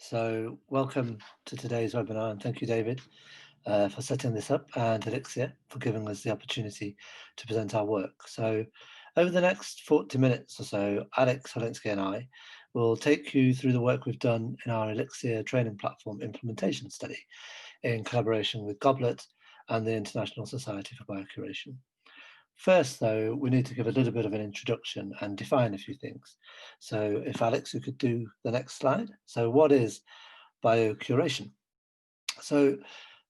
So welcome to today's webinar, and thank you, David, for setting this up, and ELIXIR for giving us the opportunity to present our work. So over the next 40 minutes or so, Alex Holinsky and I will take you through the work we've done in our ELIXIR training platform implementation study in collaboration with Goblet and the International Society for Biocuration. First, though, we need to give a little bit of an introduction and define a few things. So if Alex, you could do the next slide. So what is biocuration? So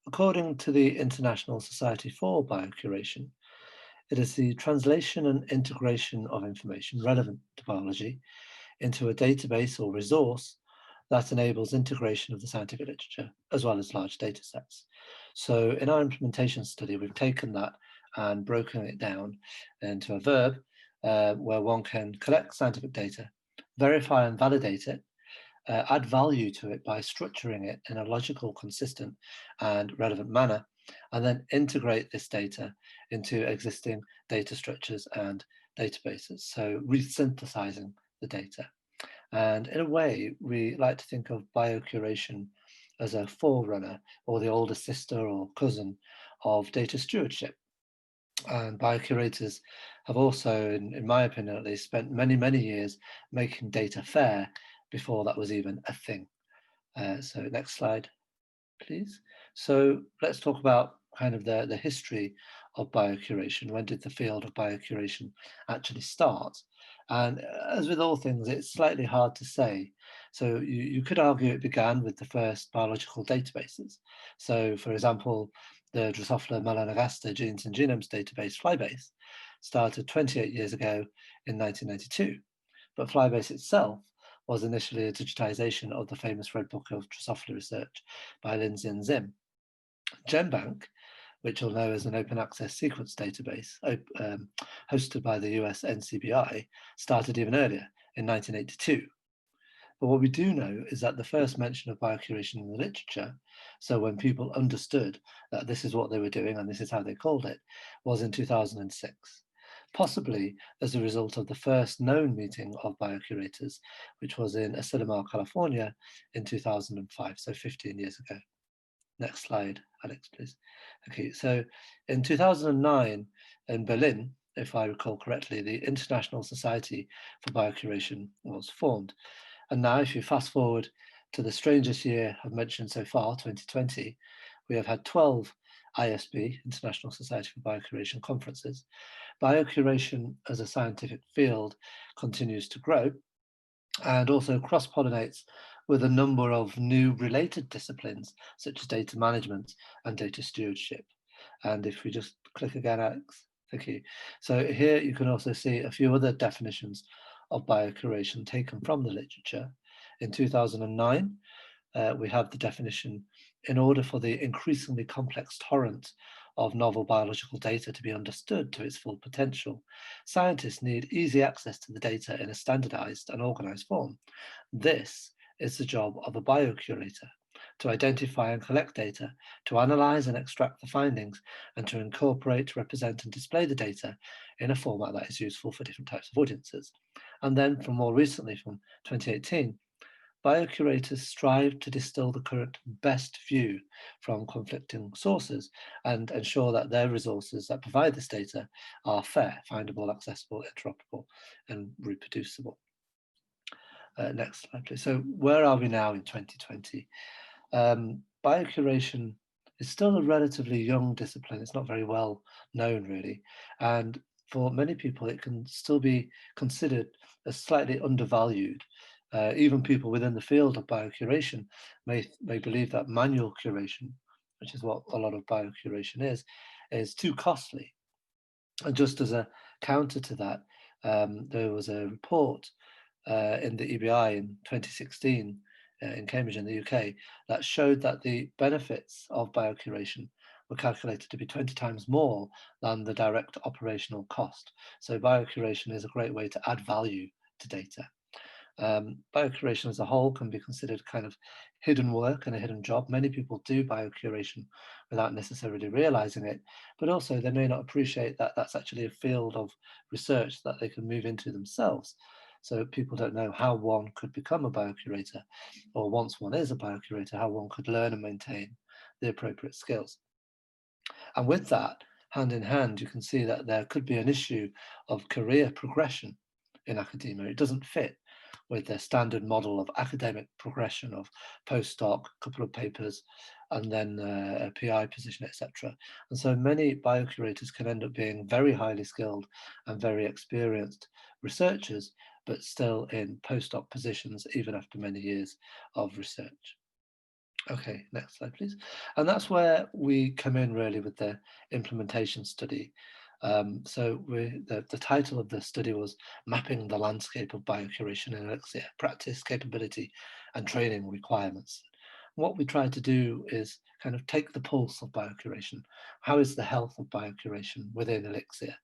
according to the International Society for Biocuration, it is the translation and integration of information relevant to biology into a database or resource that enables integration of the scientific literature as well as large data sets. So in our implementation study, we've taken that and broken it down into a verb where one can collect scientific data, verify and validate it, add value to it by structuring it in a logical, consistent, and relevant manner, and then integrate this data into existing data structures and databases. So resynthesizing the data. And in a way, we like to think of biocuration as a forerunner or the older sister or cousin of data stewardship. And biocurators have also, in my opinion at least, spent many, many years making data fair before that was even a thing. So next slide, please. So let's talk about kind of the history of biocuration. When did the field of biocuration actually start? And as with all things, it's slightly hard to say. So you could argue it began with the first biological databases. So for example, the Drosophila melanogaster genes and genomes database, Flybase, started 28 years ago in 1992. But Flybase itself was initially a digitization of the famous Red Book of Drosophila research by Lindsay and Zim. GenBank, which you'll know as an open access sequence database hosted by the US NCBI, started even earlier in 1982. But what we do know is that the first mention of biocuration in the literature, so when people understood that this is what they were doing and this is how they called it, was in 2006, possibly as a result of the first known meeting of biocurators, which was in Asilomar, California in 2005, so 15 years ago. Next slide, Alex, please. Okay, so in 2009 in Berlin, if I recall correctly, the International Society for Biocuration was formed. And now if you fast forward to the strangest year I've mentioned so far, 2020, we have had 12 ISB, International Society for Biocuration conferences. Biocuration as a scientific field continues to grow and also cross-pollinates with a number of new related disciplines such as data management and data stewardship. And if we just click again, Alex, thank you. So here you can also see a few other definitions of biocuration taken from the literature. In 2009, we have the definition: in order for the increasingly complex torrent of novel biological data to be understood to its full potential, scientists need easy access to the data in a standardized and organized form. This is the job of a biocurator: to identify and collect data, to analyze and extract the findings, and to incorporate, represent, and display the data in a format that is useful for different types of audiences. And then from more recently, from 2018, biocurators strive to distill the current best view from conflicting sources and ensure that their resources that provide this data are fair, findable, accessible, interoperable, and reproducible. Next slide, please. So where are we now in 2020? Biocuration is still a relatively young discipline. It's not very well known, really. And for many people, it can still be considered as slightly undervalued. Even people within the field of biocuration may believe that manual curation, which is what a lot of biocuration is too costly. And just as a counter to that, there was a report in the EBI in 2016 in Cambridge in the UK that showed that the benefits of biocuration were calculated to be 20 times more than the direct operational cost. So biocuration is a great way to add value to data. Biocuration as a whole can be considered kind of hidden work and a hidden job. Many people do biocuration without necessarily realizing it, but also they may not appreciate that that's actually a field of research that they can move into themselves. So people don't know how one could become a biocurator, or once one is a biocurator, how one could learn and maintain the appropriate skills. And with that, hand in hand, you can see that there could be an issue of career progression in academia. It doesn't fit with the standard model of academic progression of postdoc, a couple of papers, and then a PI position, etc. And so many biocurators can end up being very highly skilled and very experienced researchers, but still in postdoc positions even after many years of research. Okay, next slide, please. And that's where we come in really with the implementation study. So the title of the study was Mapping the Landscape of Biocuration in ELIXIR, Practice, Capability and Training Requirements. What we try to do is kind of take the pulse of biocuration. How is the health of biocuration within ELIXIR?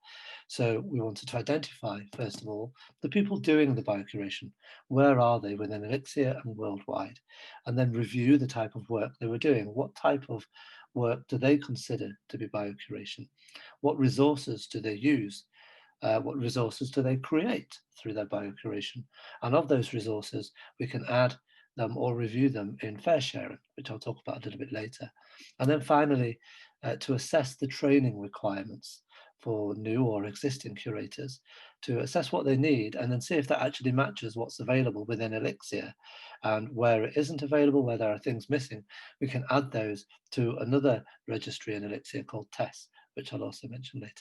So we wanted to identify, first of all, the people doing the biocuration. Where are they within ELIXIR and worldwide? And then review the type of work they were doing. What type of work do they consider to be biocuration? What resources do they use? What resources do they create through their biocuration? And of those resources, we can add them or review them in FAIRsharing, which I'll talk about a little bit later. And then finally, to assess the training requirements for new or existing curators, to assess what they need and then see if that actually matches what's available within ELIXIR. And where it isn't available, where there are things missing, we can add those to another registry in ELIXIR called Tess, which I'll also mention later.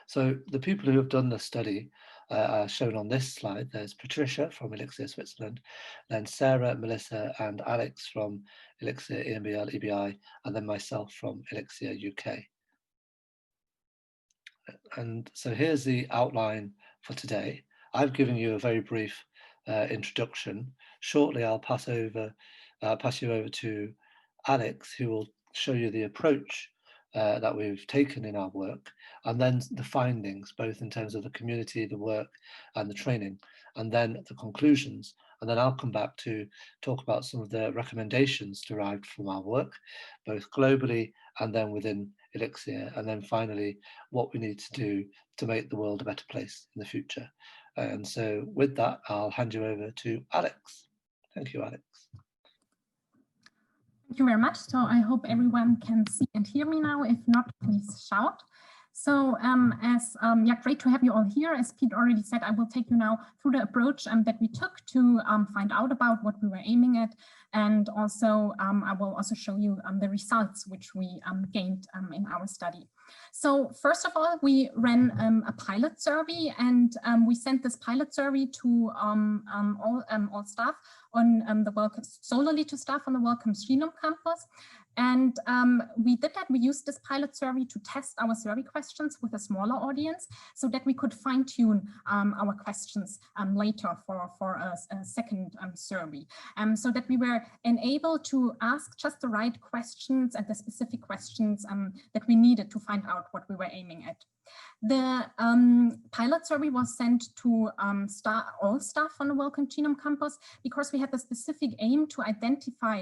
So the people who have done the study are shown on this slide. There's Patricia from ELIXIR Switzerland, then Sarah, Melissa and Alex from ELIXIR EMBL EBI, and then myself from ELIXIR UK. And so here's the outline for today. I've given you a very brief introduction. Shortly, I'll pass you over to Alex, who will show you the approach that we've taken in our work, and then the findings, both in terms of the community, the work, and the training, and then the conclusions. And then I'll come back to talk about some of the recommendations derived from our work, both globally and then within ELIXIR, and then finally, what we need to do to make the world a better place in the future. And so with that, I'll hand you over to Alex. Thank you, Alex. Thank you very much. So I hope everyone can see and hear me now. If not, please shout. So great to have you all here. As Pete already said, I will take you now through the approach that we took to find out about what we were aiming at. And also, I will also show you the results which we gained in our study. So first of all, we ran a pilot survey, and we sent this pilot survey to all staff on the Wellcome, solely to staff on the Wellcome Genome campus. And we did that. We used this pilot survey to test our survey questions with a smaller audience so that we could fine tune our questions later for a second survey, so that we were enabled to ask just the right questions and the specific questions that we needed to find out what we were aiming at. The pilot survey was sent to all staff on the Wellcome Genome campus because we had the specific aim to identify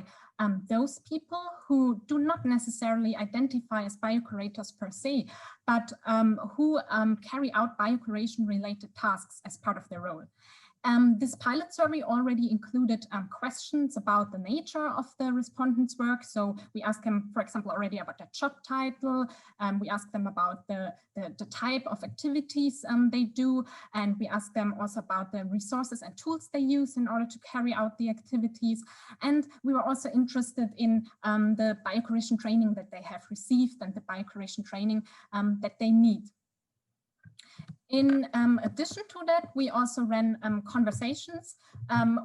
those people who do not necessarily identify as biocurators per se, but who carry out biocuration related tasks as part of their role. This pilot survey already included questions about the nature of the respondents' work. So we asked them, for example, already about their job title. We asked them about the type of activities they do. And we asked them also about the resources and tools they use in order to carry out the activities. And we were also interested in the biocuration training that they have received and the biocuration training that they need. In addition to that, we also ran conversations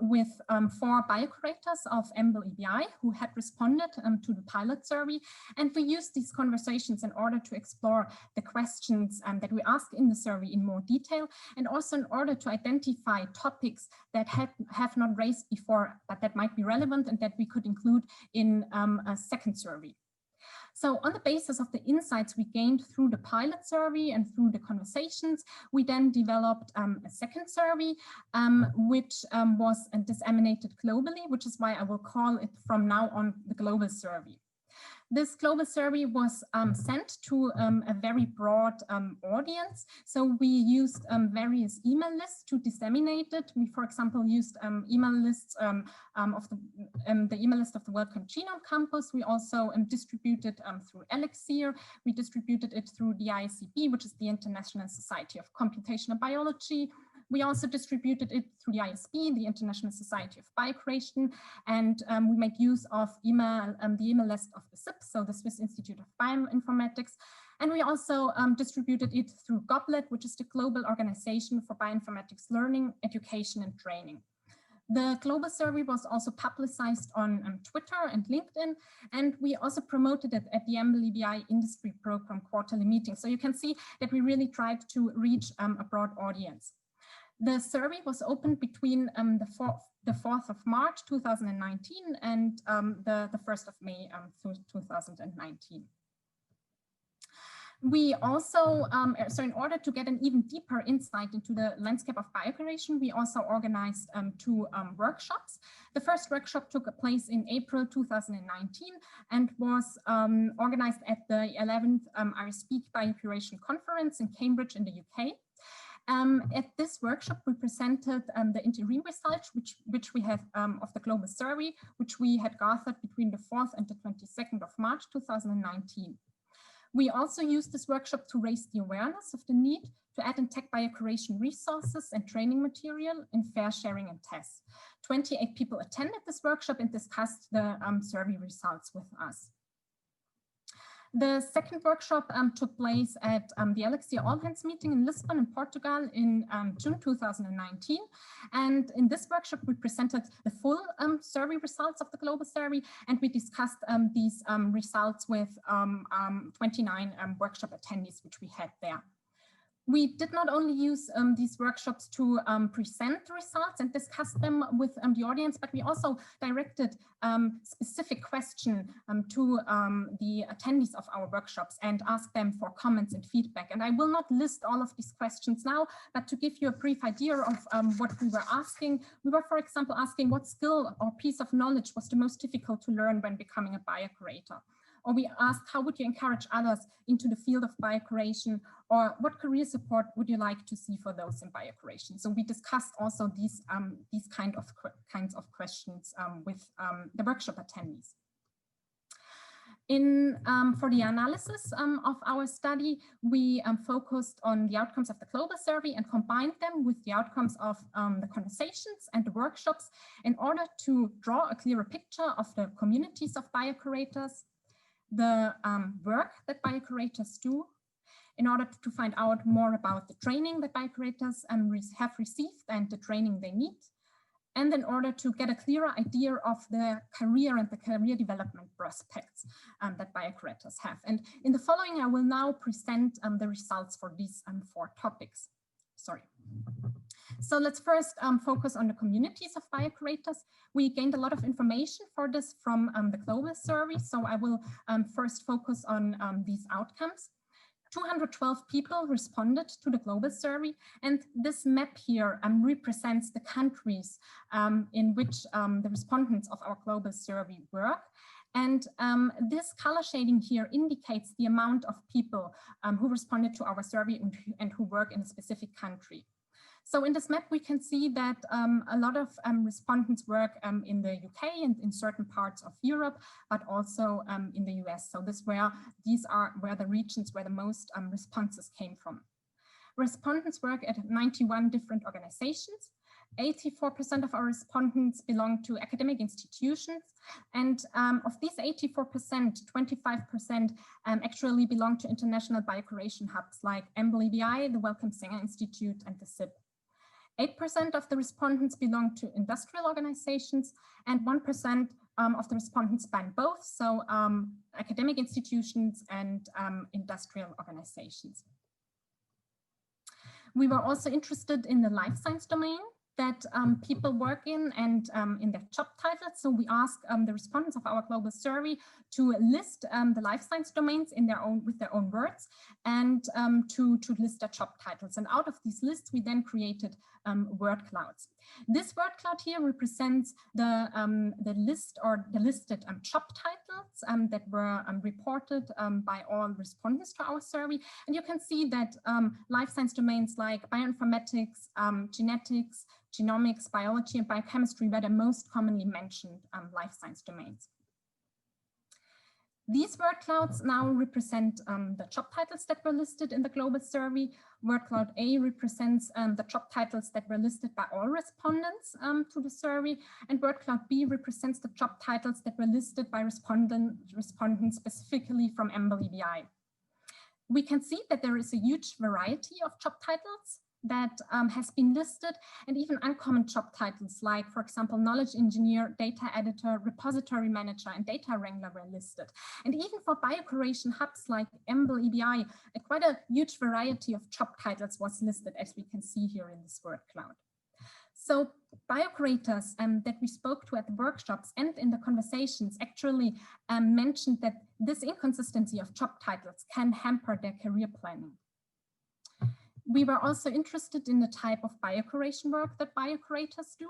with 4 biocurators of EMBL EBI who had responded to the pilot survey. And we used these conversations in order to explore the questions that we asked in the survey in more detail, and also in order to identify topics that have not raised before, but that might be relevant and that we could include in a second survey. So on the basis of the insights we gained through the pilot survey and through the conversations, we then developed a second survey, which was disseminated globally, which is why I will call it from now on the global survey. This global survey was sent to a very broad audience. So we used various email lists to disseminate it. We, for example, used email lists of the email list of the Wellcome Genome Campus. We also distributed through ELIXIR. We distributed it through the ISCB, which is the International Society of Computational Biology. We also distributed it through the ISB, the International Society of Biocuration, and we made use of the email list of the SIP, so the Swiss Institute of Bioinformatics. And we also distributed it through Goblet, which is the global organization for bioinformatics learning, education, and training. The global survey was also publicized on Twitter and LinkedIn, and we also promoted it at the MBLBI Industry Program quarterly meeting. So you can see that we really tried to reach a broad audience. The survey was opened between the 4th of March 2019 and the 1st of May 2019. We also, so in order to get an even deeper insight into the landscape of biocuration, we also organized two workshops. The first workshop took place in April 2019 and was organized at the 11th IRSP Biocuration Conference in Cambridge in the UK. At this workshop, we presented the interim results, which we have of the global survey, which we had gathered between the 4th and the 22nd of March 2019. We also used this workshop to raise the awareness of the need to add and tag biocuration resources and training material in FAIRsharing and Tess. 28 people attended this workshop and discussed the survey results with us. The second workshop took place at the ELIXIR All Hands meeting in Lisbon in Portugal in June 2019. And in this workshop, we presented the full survey results of the global survey, and we discussed these results with 29 workshop attendees, which we had there. We did not only use these workshops to present the results and discuss them with the audience, but we also directed specific questions to the attendees of our workshops and asked them for comments and feedback. And I will not list all of these questions now, but to give you a brief idea of what we were asking, we were, for example, asking what skill or piece of knowledge was the most difficult to learn when becoming a biocurator. Or we asked, how would you encourage others into the field of biocuration, or what career support would you like to see for those in biocuration? So we discussed also these kinds of questions with the workshop attendees. For the analysis of our study, we focused on the outcomes of the global survey and combined them with the outcomes of the conversations and the workshops in order to draw a clearer picture of the communities of biocurators, the work that biocurators do, in order to find out more about the training that biocurators have received and the training they need, and in order to get a clearer idea of the career and the career development prospects that biocurators have. And in the following, I will now present the results for these 4 topics. Sorry. So let's first focus on the communities of biocurators. We gained a lot of information for this from the global survey. So I will first focus on these outcomes. 212 people responded to the global survey, and this map here represents the countries in which the respondents of our global survey work. And this color shading here indicates the amount of people who responded to our survey and who work in a specific country. So in this map, we can see that a lot of respondents work in the UK and in certain parts of Europe, but also in the US. So these are the regions where the most responses came from. Respondents work at 91 different organizations. 84% of our respondents belong to academic institutions. And of these 84%, 25% actually belong to international biocuration hubs like MBLBI, the Wellcome Sanger Institute, and the SIP. 8% of the respondents belong to industrial organizations, and 1% of the respondents span both, so academic institutions and industrial organizations. We were also interested in the life science domain that people work in and in their job titles. So we asked the respondents of our global survey to list the life science domains with their own words and to list their job titles. And out of these lists, we then created word clouds. This word cloud here represents the list or the listed job title clouds that were reported by all respondents to our survey. And you can see that life science domains like bioinformatics, genetics, genomics, biology, and biochemistry were the most commonly mentioned life science domains. These word clouds now represent the job titles that were listed in the global survey. Word cloud A represents the job titles that were listed by all respondents to the survey, and word cloud B represents the job titles that were listed by respondents specifically from EMBL-EBI. We can see that there is a huge variety of job titles that has been listed, and even uncommon job titles like, for example, knowledge engineer, data editor, repository manager, and data wrangler were listed. And even for biocuration hubs like EMBL-EBI, quite a huge variety of job titles was listed, as we can see here in this word cloud. So biocurators that we spoke to at the workshops and in the conversations actually mentioned that this inconsistency of job titles can hamper their career planning. We were also interested in the type of biocuration work that biocurators do.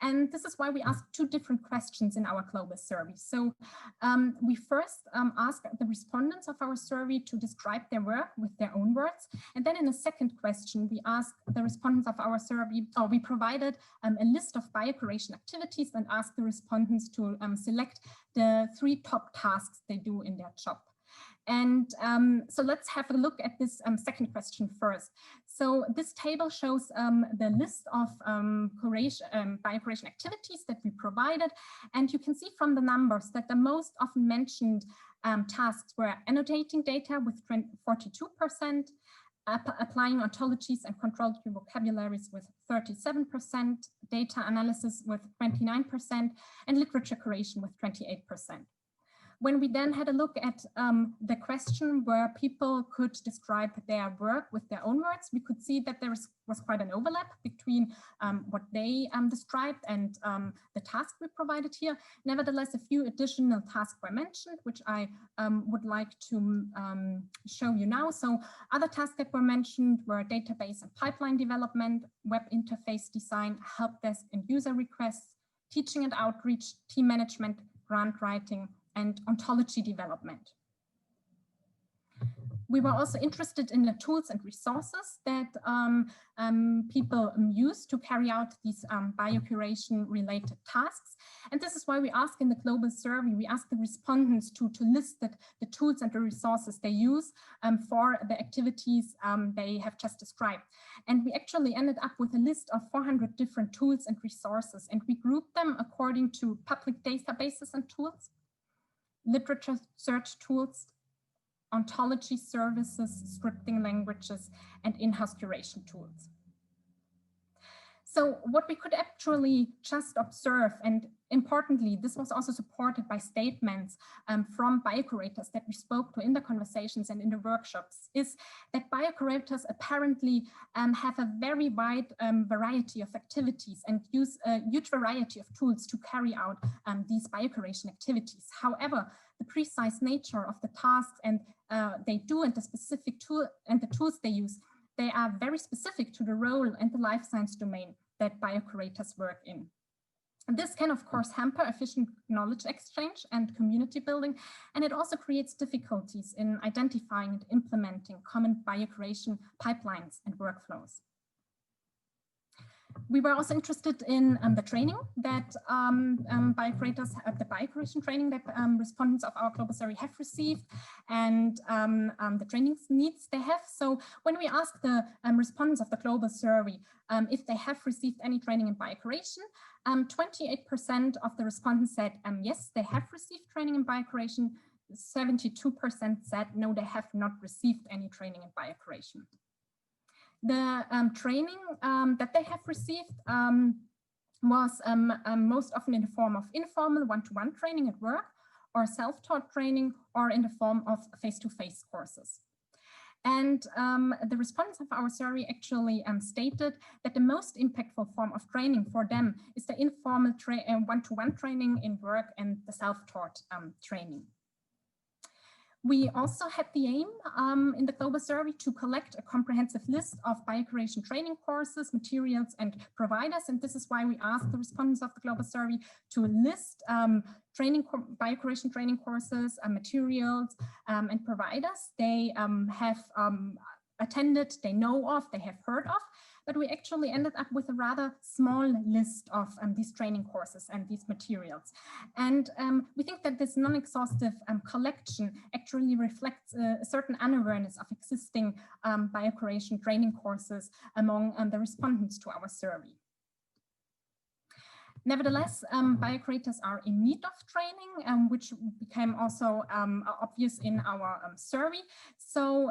And this is why we asked two different questions in our global survey. So we first asked the respondents of our survey to describe their work with their own words. And then in a second question, we asked the respondents of our survey, or we provided a list of biocuration activities and asked the respondents to select the 3 top tasks they do in their job. And so let's have a look at this second question first. So this table shows the list of biocuration activities that we provided. And you can see from the numbers that the most often mentioned tasks were annotating data with 42%, applying ontologies and controlled vocabularies with 37%, data analysis with 29%, and literature curation with 28%. When we then had a look at the question where people could describe their work with their own words, we could see that there was quite an overlap between what they described and the task we provided here. Nevertheless, a few additional tasks were mentioned, which I would like to show you now. So other tasks that were mentioned were database and pipeline development, web interface design, help desk and user requests, teaching and outreach, team management, grant writing, and ontology development. We were also interested in the tools and resources that people use to carry out these biocuration related tasks. And this is why we asked in the global survey, we asked the respondents to list the tools and the resources they use for the activities they have just described. And we actually ended up with a list of 400 different tools and resources, and we grouped them according to public databases and tools, literature search tools, ontology services, scripting languages, and in-house curation tools. So what we could actually just observe, and importantly, this was also supported by statements from biocurators that we spoke to in the conversations and in the workshops, is that biocurators apparently have a very wide variety of activities and use a huge variety of tools to carry out these biocuration activities. However, the precise nature of the tasks and they do and the specific tool and the tools they use, they are very specific to the role and the life science domain that biocurators work in. And this can, of course, hamper efficient knowledge exchange and community building, and it also creates difficulties in identifying and implementing common biocuration pipelines and workflows. We were also interested in the training that biocurators, the biocuration training that respondents of our global survey have received, and the training needs they have. So when we asked the respondents of the global survey if they have received any training in biocuration, 28% of the respondents said yes, they have received training in biocuration. 72% said no, they have not received any training in biocuration. The training that they have received was most often in the form of informal one-to-one training at work, or self-taught training, or in the form of face-to-face courses. And the respondents of our survey actually stated that the most impactful form of training for them is the informal one-to-one training in work and the self-taught training. We also had the aim in the global survey to collect a comprehensive list of biocuration training courses, materials, and providers. And this is why we asked the respondents of the global survey to list biocuration training courses, materials, and providers they have attended, they know of, they have heard of. But we actually ended up with a rather small list of these training courses and these materials. And we think that this non-exhaustive collection actually reflects a certain unawareness of existing biocuration training courses among the respondents to our survey. Nevertheless, biocurators are in need of training, which became also obvious in our survey. So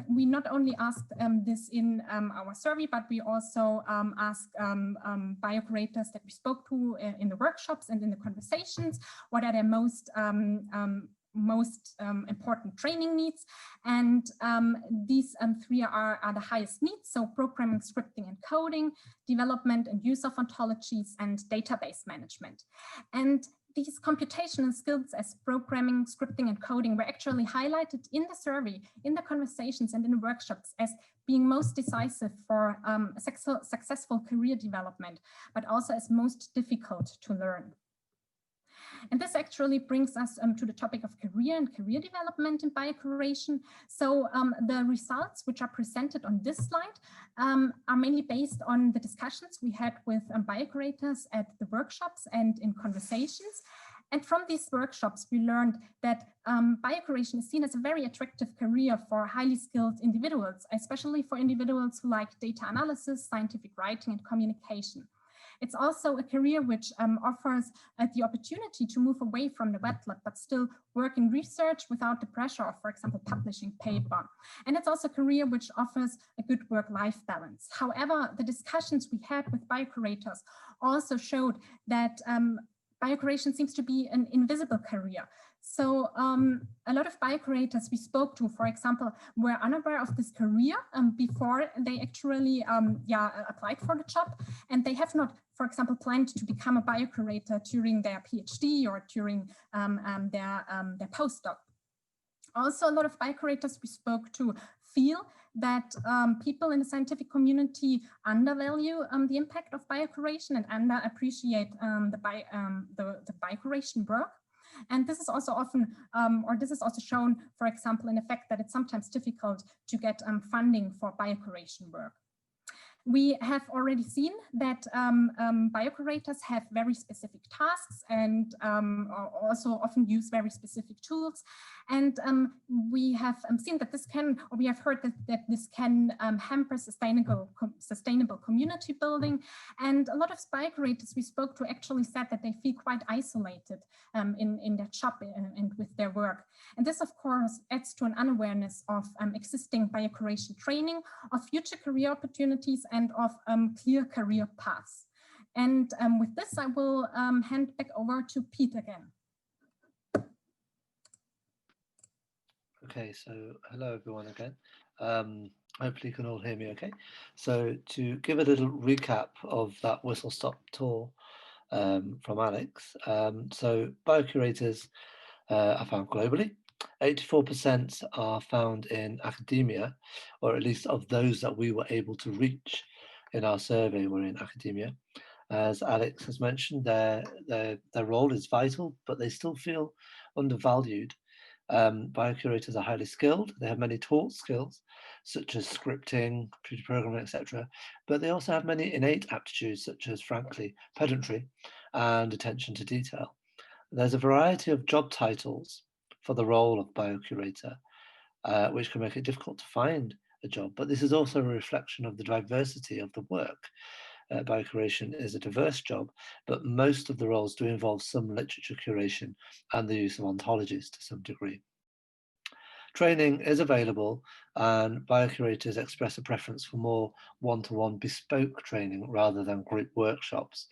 we not only asked this in our survey, but we also asked biocurators that we spoke to in the workshops and in the conversations, what are their most important training needs. And these three are the highest needs. So programming, scripting, and coding, development and use of ontologies, and database management. And these computational skills as programming, scripting, and coding were actually highlighted in the survey, in the conversations, and in the workshops as being most decisive for successful career development, but also as most difficult to learn. And this actually brings us to the topic of career and career development in biocuration. So the results which are presented on this slide are mainly based on the discussions we had with biocurators at the workshops and in conversations. And from these workshops, we learned that biocuration is seen as a very attractive career for highly skilled individuals, especially for individuals who like data analysis, scientific writing, and communication. It's also a career which offers the opportunity to move away from the wet lab, but still work in research without the pressure of, for example, publishing paper. And it's also a career which offers a good work-life balance. However, the discussions we had with biocurators also showed that biocuration seems to be an invisible career. So a lot of biocurators we spoke to, for example, were unaware of this career before they actually applied for the job. And they have not, for example, planned to become a biocurator during their PhD or during their postdoc. Also, a lot of biocurators we spoke to feel that people in the scientific community undervalue the impact of biocuration and underappreciate the biocuration work. And this is also often, this is also shown, for example, in the fact that it's sometimes difficult to get funding for biocuration work. We have already seen that biocurators have very specific tasks and also often use very specific tools. And we have seen that this can, or we have heard that this can hamper sustainable community building. And a lot of biocurators we spoke to actually said that they feel quite isolated in their job and with their work. And this, of course, adds to an unawareness of existing biocuration training, of future career opportunities, and of clear career paths. And with this, I will hand back over to Pete again. Okay, so hello everyone again. Hopefully you can all hear me okay. So to give a little recap of that whistle-stop tour from Alex. So biocurators are found globally. 84% are found in academia, or at least of those that we were able to reach in our survey were in academia. As Alex has mentioned, their role is vital, but they still feel undervalued. Biocurators are highly skilled. They have many taught skills, such as scripting, computer programming, etc. But they also have many innate aptitudes, such as, frankly, pedantry and attention to detail. There's a variety of job titles for the role of biocurator, which can make it difficult to find a job. But this is also a reflection of the diversity of the work. Biocuration is a diverse job, but most of the roles do involve some literature curation and the use of ontologies to some degree. Training is available, and biocurators express a preference for more one-to-one bespoke training rather than group workshops.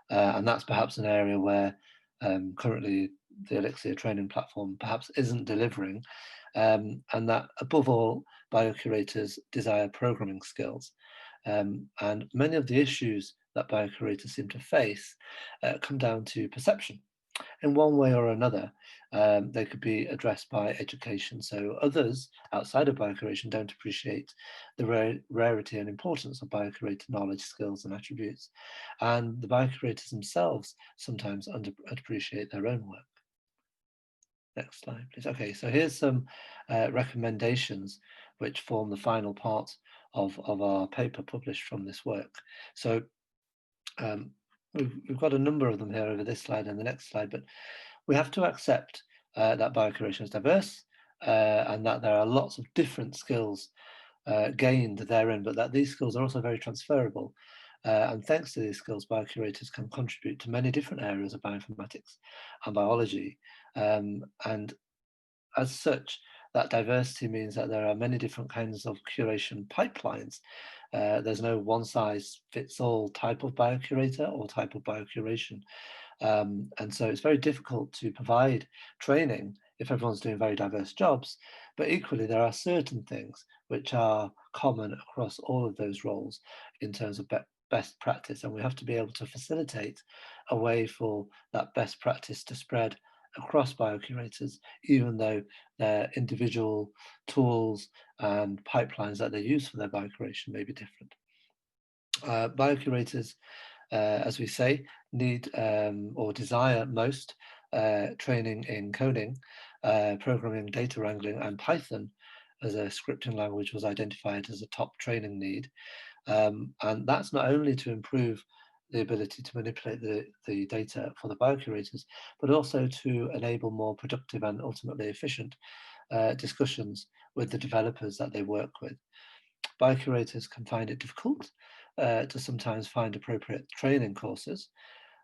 And that's perhaps an area where currently the ELIXIR training platform perhaps isn't delivering, and that above all, biocurators desire programming skills. And many of the issues that biocurators seem to face come down to perception. In one way or another, they could be addressed by education. So others outside of biocuration don't appreciate the rarity and importance of biocurator knowledge, skills, and attributes. And the biocurators themselves sometimes underappreciate their own work. Next slide, please. Okay, so here's some recommendations which form the final part of our paper published from this work. So we've got a number of them here over this slide and the next slide, but we have to accept that biocuration is diverse and that there are lots of different skills gained therein, but that these skills are also very transferable. And thanks to these skills, biocurators can contribute to many different areas of bioinformatics and biology. And as such, that diversity means that there are many different kinds of curation pipelines. There's no one size fits all type of biocurator or type of biocuration. And so it's very difficult to provide training if everyone's doing very diverse jobs. But equally, there are certain things which are common across all of those roles in terms of best practice. And we have to be able to facilitate a way for that best practice to spread across biocurators, even though their individual tools and pipelines that they use for their biocuration may be different. Biocurators, as we say, need or desire most training in coding, programming, data wrangling, and Python as a scripting language was identified as a top training need. And that's not only to improve the ability to manipulate the data for the biocurators, but also to enable more productive and ultimately efficient discussions with the developers that they work with. Biocurators can find it difficult to sometimes find appropriate training courses.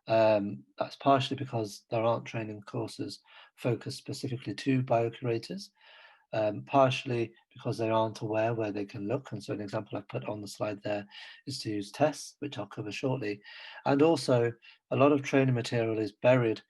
That's partially because there aren't training courses focused specifically to biocurators, partially because they aren't aware where they can look. And so an example I've put on the slide there is to use Tess, which I'll cover shortly. And also a lot of training material is buried,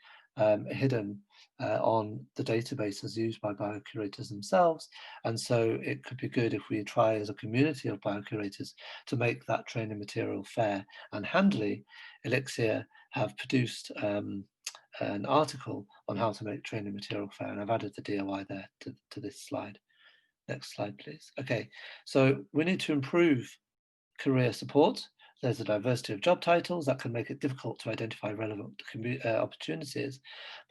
hidden on the databases used by biocurators themselves. And so it could be good if we try as a community of biocurators to make that training material fair and handily. ELIXIR have produced an article on how to make training material fair, and I've added the DOI there to this slide. Next slide, please. Okay, so we need to improve career support. There's a diversity of job titles that can make it difficult to identify relevant opportunities.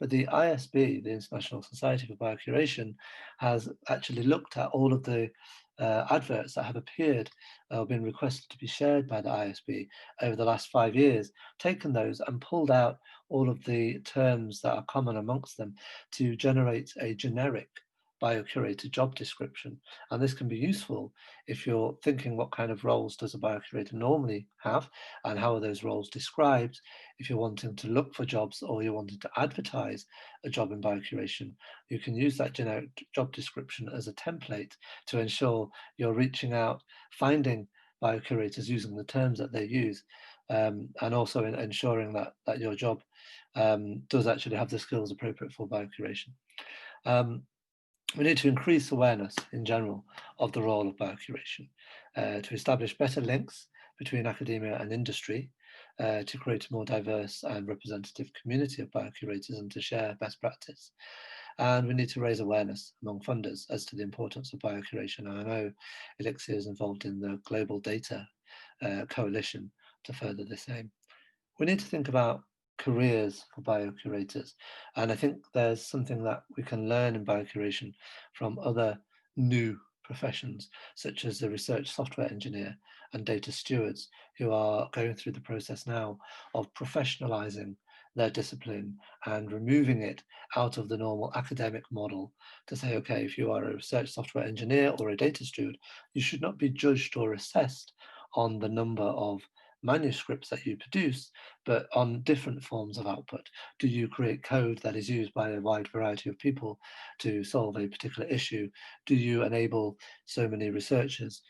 But the ISB, the International Society for Biocuration, has actually looked at all of the adverts that have appeared or been requested to be shared by the ISB over the last 5 years, taken those and pulled out all of the terms that are common amongst them to generate a generic biocurator job description. And this can be useful if you're thinking what kind of roles does a biocurator normally have and how are those roles described. If you're wanting to look for jobs or you're wanting to advertise a job in biocuration, you can use that generic job description as a template to ensure you're reaching out, finding biocurators using the terms that they use, and also in ensuring that your job does actually have the skills appropriate for biocuration. We need to increase awareness in general of the role of biocuration, to establish better links between academia and industry, to create a more diverse and representative community of biocurators and to share best practice. And we need to raise awareness among funders as to the importance of biocuration. And I know ELIXIR is involved in the Global Data Coalition to further this aim. We need to think about careers for biocurators. And I think there's something that we can learn in biocuration from other new professions, such as the research software engineer and data stewards, who are going through the process now of professionalizing their discipline and removing it out of the normal academic model to say, okay, if you are a research software engineer or a data steward, you should not be judged or assessed on the number of manuscripts that you produce, but on different forms of output. Do you create code that is used by a wide variety of people to solve a particular issue? Do you enable so many researchers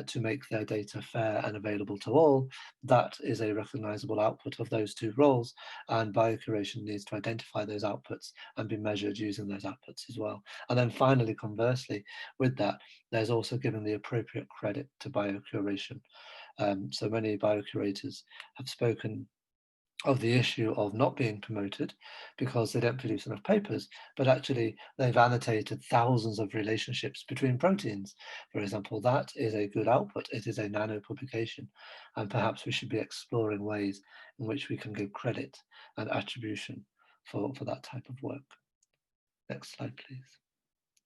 to make their data fair and available to all? That is a recognizable output of those two roles, and biocuration needs to identify those outputs and be measured using those outputs as well. And then finally, conversely, with that, there's also given the appropriate credit to biocuration. So many biocurators have spoken of the issue of not being promoted because they don't produce enough papers, but actually they've annotated thousands of relationships between proteins. For example, that is a good output. It is a nano publication, and perhaps we should be exploring ways in which we can give credit and attribution for that type of work. Next slide, please.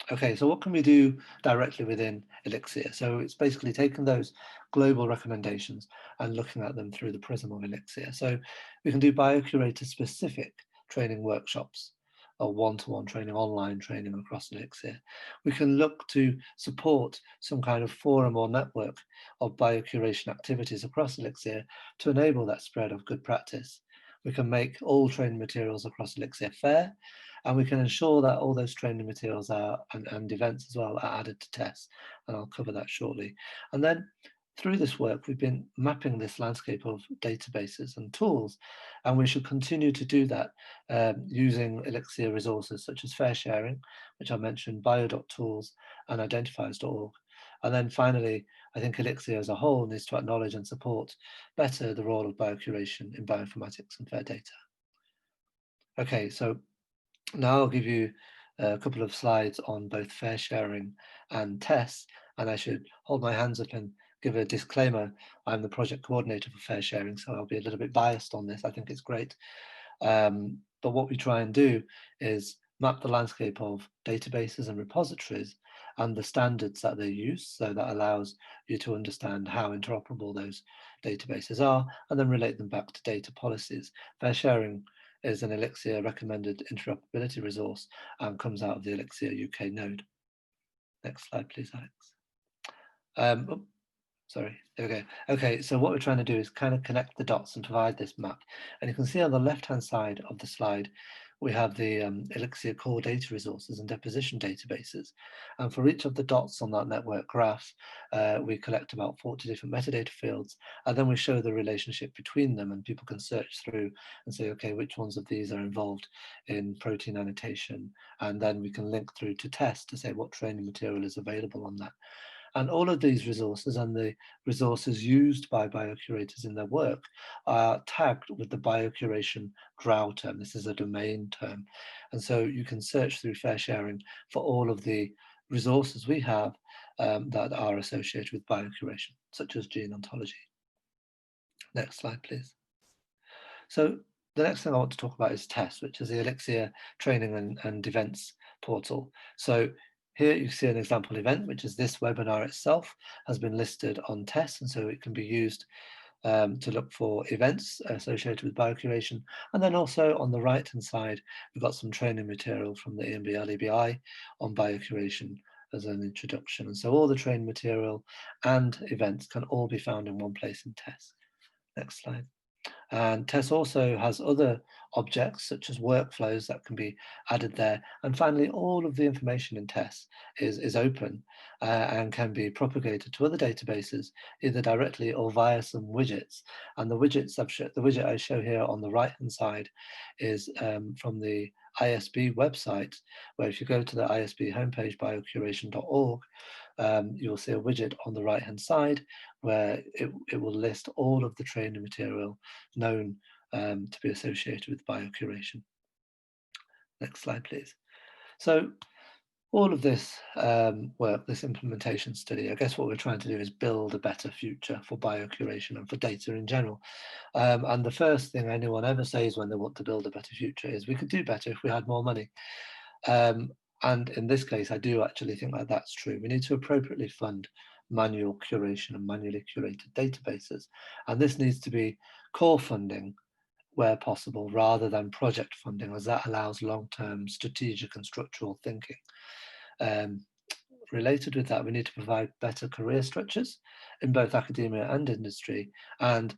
Okay, so what can we do directly within ELIXIR? So it's basically taking those global recommendations and looking at them through the prism of ELIXIR. So we can do biocurator specific training workshops or one-to-one training, online training across ELIXIR. We can look to support some kind of forum or network of biocuration activities across ELIXIR to enable that spread of good practice. We can make all training materials across ELIXIR fair, and we can ensure that all those training materials are and events as well are added to Tess, and I'll cover that shortly. And then through this work, we've been mapping this landscape of databases and tools, and we should continue to do that using ELIXIR resources such as FAIRsharing, which I mentioned, bio.tools and identifiers.org. And then finally, I think ELIXIR as a whole needs to acknowledge and support better the role of biocuration in bioinformatics and fair data. Okay, so now I'll give you a couple of slides on both FAIRsharing and Tess, and I should hold my hands up and give a disclaimer. I'm the project coordinator for FAIRsharing, so I'll be a little bit biased on this. I think it's great. But what we try and do is map the landscape of databases and repositories and the standards that they use, so that allows you to understand how interoperable those databases are, and then relate them back to data policies. FAIRsharing is an ELIXIR recommended interoperability resource and comes out of the ELIXIR UK node. Next slide, please, Alex. Sorry, there we go. Okay, so what we're trying to do is kind of connect the dots and provide this map. And you can see on the left-hand side of the slide, we have the ELIXIR core data resources and deposition databases. And for each of the dots on that network graph, we collect about 40 different metadata fields, and then we show the relationship between them, and people can search through and say, okay, which ones of these are involved in protein annotation? And then we can link through to Tess to say what training material is available on that. And all of these resources and the resources used by biocurators in their work are tagged with the biocuration DROW term. This is a domain term. And so you can search through FAIRsharing for all of the resources we have that are associated with biocuration, such as gene ontology. Next slide, please. So the next thing I want to talk about is Tess, which is the ELIXIR training and events portal. So here you see an example event, which is this webinar itself has been listed on Tess, and so it can be used to look for events associated with biocuration. And then also on the right-hand side, we've got some training material from the EMB-LEBI on biocuration as an introduction. And so all the training material and events can all be found in one place in Tess. Next slide. And Tess also has other objects such as workflows that can be added there. And finally, all of the information in Tess is open and can be propagated to other databases, either directly or via some widgets. And the widget I show here on the right-hand side is from the ISB website, where if you go to the ISB homepage, biocuration.org, you'll see a widget on the right-hand side where it will list all of the training material known to be associated with biocuration. Next slide, please. So all of this work, this implementation study, I guess what we're trying to do is build a better future for biocuration and for data in general. And the first thing anyone ever says when they want to build a better future is we could do better if we had more money. And in this case, I do actually think that that's true. We need to appropriately fund manual curation and manually curated databases. And this needs to be core funding where possible, rather than project funding, as that allows long-term strategic and structural thinking. Related with that, we need to provide better career structures in both academia and industry, and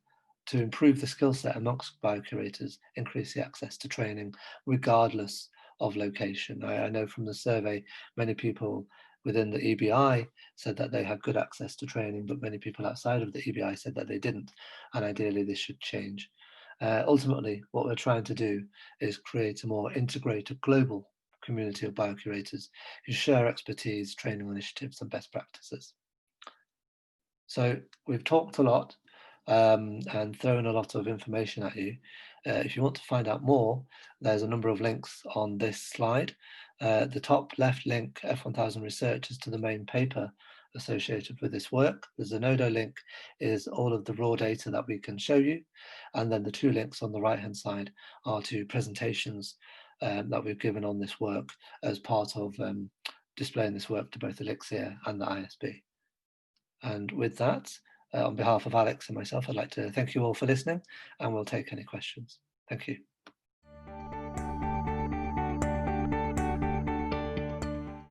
to improve the skill set amongst biocurators, increase the access to training regardless of location. I know from the survey, many people within the EBI said that they had good access to training, but many people outside of the EBI said that they didn't, and ideally this should change. Ultimately, what we're trying to do is create a more integrated global community of biocurators who share expertise, training initiatives, and best practices. So we've talked a lot and throwing a lot of information at you. If you want to find out more, there's a number of links on this slide. The top left link, F1000 Research, is to the main paper associated with this work. The Zenodo link is all of the raw data that we can show you. And then the two links on the right-hand side are to presentations that we've given on this work as part of displaying this work to both ELIXIR and the ISB. And with that, on behalf of Alex and myself, I'd like to thank you all for listening, and we'll take any questions. Thank you.